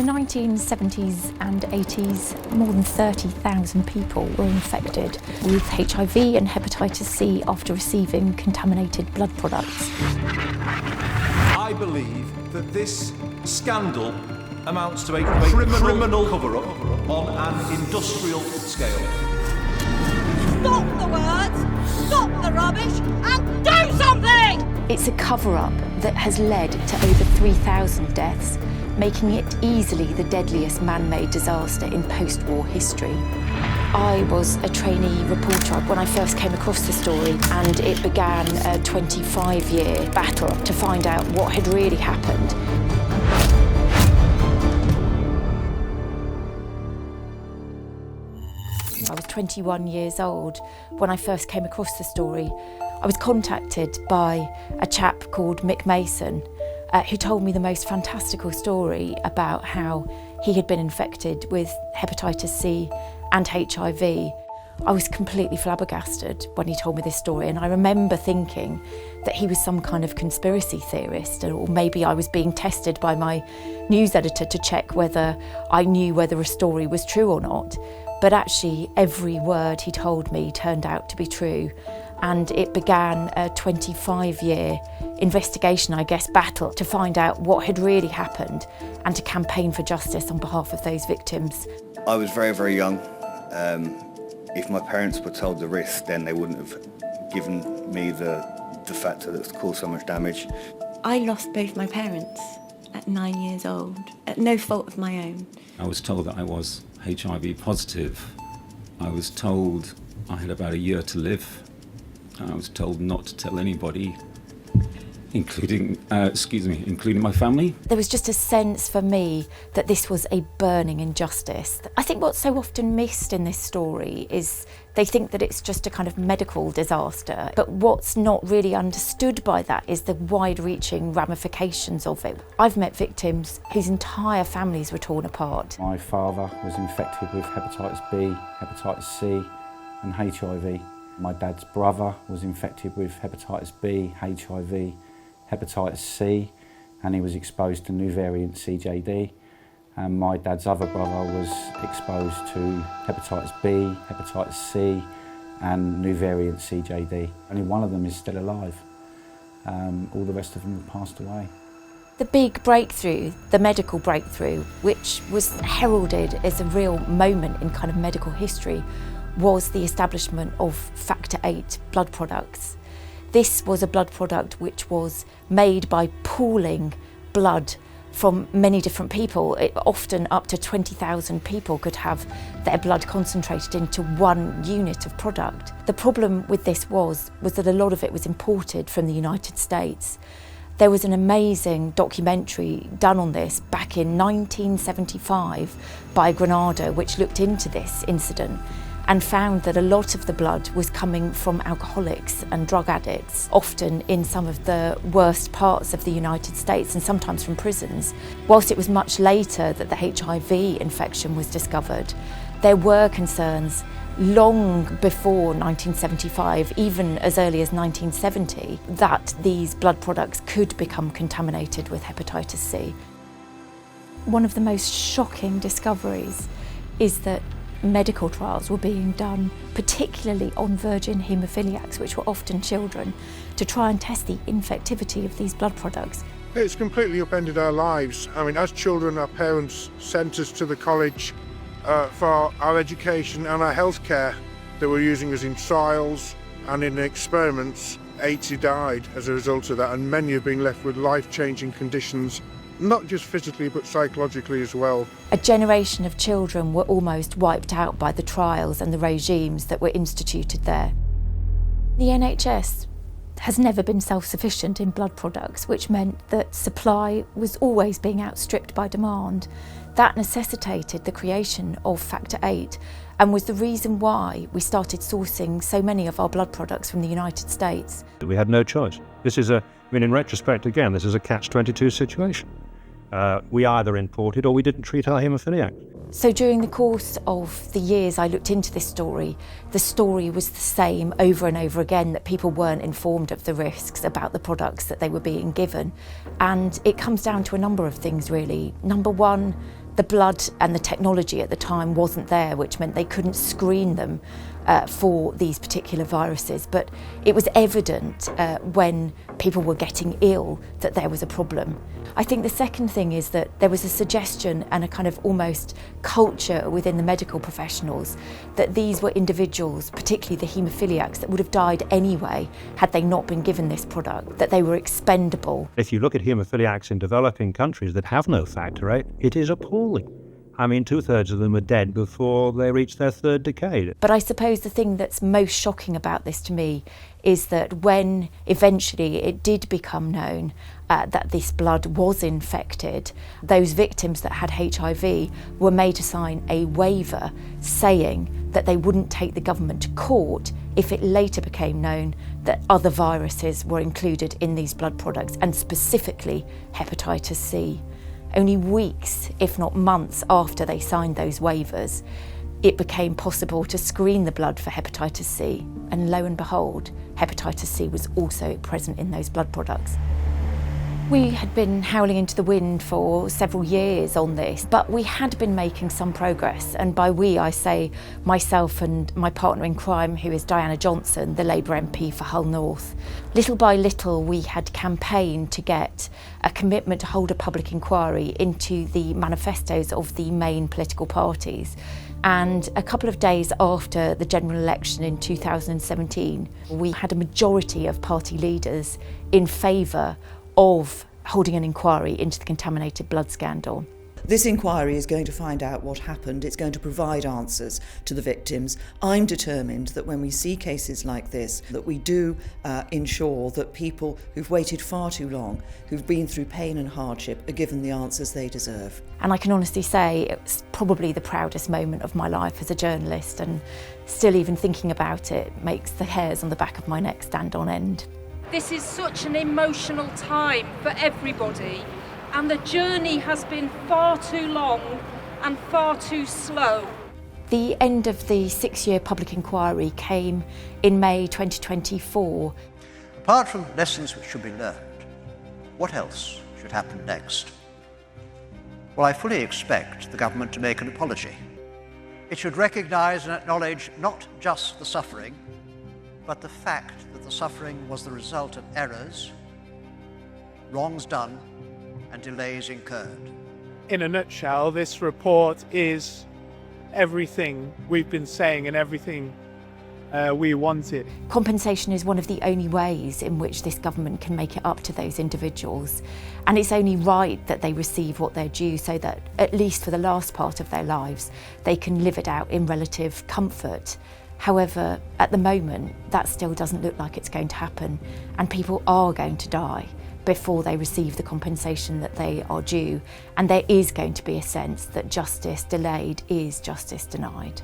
the 1970s and 80s, more than 30,000 people were infected with HIV and hepatitis C after receiving contaminated blood products. I believe that this scandal amounts to a criminal cover-up on an industrial scale. Stop the words, stop the rubbish, and do something! It's a cover-up that has led to over 3,000 deaths, making it easily the deadliest man-made disaster in post-war history. I was a trainee reporter when I first came across the story, and it began a 25-year battle to find out what had really happened. I was 21 years old when I first came across the story. I was contacted by a chap called Mick Mason, who told me the most fantastical story about how he had been infected with hepatitis C and HIV. I was completely flabbergasted when he told me this story, and I remember thinking that he was some kind of conspiracy theorist, or maybe I was being tested by my news editor to check whether I knew whether a story was true or not. But actually, every word he told me turned out to be true, and it began a 25-year investigation, I guess, battle to find out what had really happened and to campaign for justice on behalf of those victims. I was very, very young. If my parents were told the risk, then they wouldn't have given me the factor that's caused so much damage. I lost both my parents at 9 years old, at no fault of my own. I was told that I was HIV positive. I was told I had about a year to live. I was told not to tell anybody, including my family. There was just a sense for me that this was a burning injustice. I think what's so often missed in this story is they think that it's just a kind of medical disaster, but what's not really understood by that is the wide-reaching ramifications of it. I've met victims whose entire families were torn apart. My father was infected with hepatitis B, hepatitis C and HIV. My dad's brother was infected with hepatitis B, HIV, hepatitis C, and he was exposed to new variant CJD. And my dad's other brother was exposed to hepatitis B, hepatitis C, and new variant CJD. Only one of them is still alive. All the rest of them have passed away. The big breakthrough, the medical breakthrough, which was heralded as a real moment in kind of medical history, was the establishment of factor VIII blood products. This was a blood product which was made by pooling blood from many different people. Often up to 20,000 people could have their blood concentrated into one unit of product. The problem with this was that a lot of it was imported from the United States. There was an amazing documentary done on this back in 1975 by Granada, which looked into this incident and found that a lot of the blood was coming from alcoholics and drug addicts, often in some of the worst parts of the United States and sometimes from prisons. Whilst it was much later that the HIV infection was discovered, there were concerns long before 1975, even as early as 1970, that these blood products could become contaminated with hepatitis C. One of the most shocking discoveries is that medical trials were being done, particularly on virgin haemophiliacs, which were often children, to try and test the infectivity of these blood products. It's completely upended our lives. I mean, as children, our parents sent us to the college for our education and our healthcare. They were using us in trials and in experiments. 80 died as a result of that, and many have been left with life-changing conditions, not just physically but psychologically as well. A generation of children were almost wiped out by the trials and the regimes that were instituted there. The NHS has never been self-sufficient in blood products, which meant that supply was always being outstripped by demand. That necessitated the creation of factor VIII and was the reason why we started sourcing so many of our blood products from the United States. We had no choice. In retrospect, again, this is a catch-22 situation. We either imported or we didn't treat our haemophiliacs. So during the course of the years I looked into this story, the story was the same over and over again, that people weren't informed of the risks about the products that they were being given. And it comes down to a number of things, really. Number one, The blood and the technology at the time wasn't there, which meant they couldn't screen them for these particular viruses. But it was evident when people were getting ill that there was a problem. I think the second thing is that there was a suggestion and a kind of almost culture within the medical professionals that these were individuals, particularly the haemophiliacs, that would have died anyway had they not been given this product, that they were expendable. If you look at haemophiliacs in developing countries that have no factor VIII, it is appalling. I mean, 2/3 of them are dead before they reach their third decade. But I suppose the thing that's most shocking about this to me is that when eventually it did become known that this blood was infected, those victims that had HIV were made to sign a waiver saying that they wouldn't take the government to court if it later became known that other viruses were included in these blood products, and specifically hepatitis C. Only weeks, if not months, after they signed those waivers, it became possible to screen the blood for hepatitis C. And lo and behold, hepatitis C was also present in those blood products. We had been howling into the wind for several years on this, but we had been making some progress. And by we, I say myself and my partner in crime, who is Diana Johnson, the Labour MP for Hull North. Little by little, we had campaigned to get a commitment to hold a public inquiry into the manifestos of the main political parties. And a couple of days after the general election in 2017, we had a majority of party leaders in favour of holding an inquiry into the contaminated blood scandal. This inquiry is going to find out what happened. It's going to provide answers to the victims. I'm determined that when we see cases like this, that we do ensure that people who've waited far too long, who've been through pain and hardship, are given the answers they deserve. And I can honestly say it's probably the proudest moment of my life as a journalist, and still even thinking about it makes the hairs on the back of my neck stand on end. This is such an emotional time for everybody, and the journey has been far too long and far too slow. The end of the 6-year public inquiry came in May 2024. Apart from lessons which should be learned, what else should happen next? Well, I fully expect the government to make an apology. It should recognise and acknowledge not just the suffering, but the fact that the suffering was the result of errors, wrongs done, and delays incurred. In a nutshell, this report is everything we've been saying and everything we wanted. Compensation is one of the only ways in which this government can make it up to those individuals, and it's only right that they receive what they're due so that, at least for the last part of their lives, they can live it out in relative comfort. However, at the moment, that still doesn't look like it's going to happen, and people are going to die before they receive the compensation that they are due, and there is going to be a sense that justice delayed is justice denied.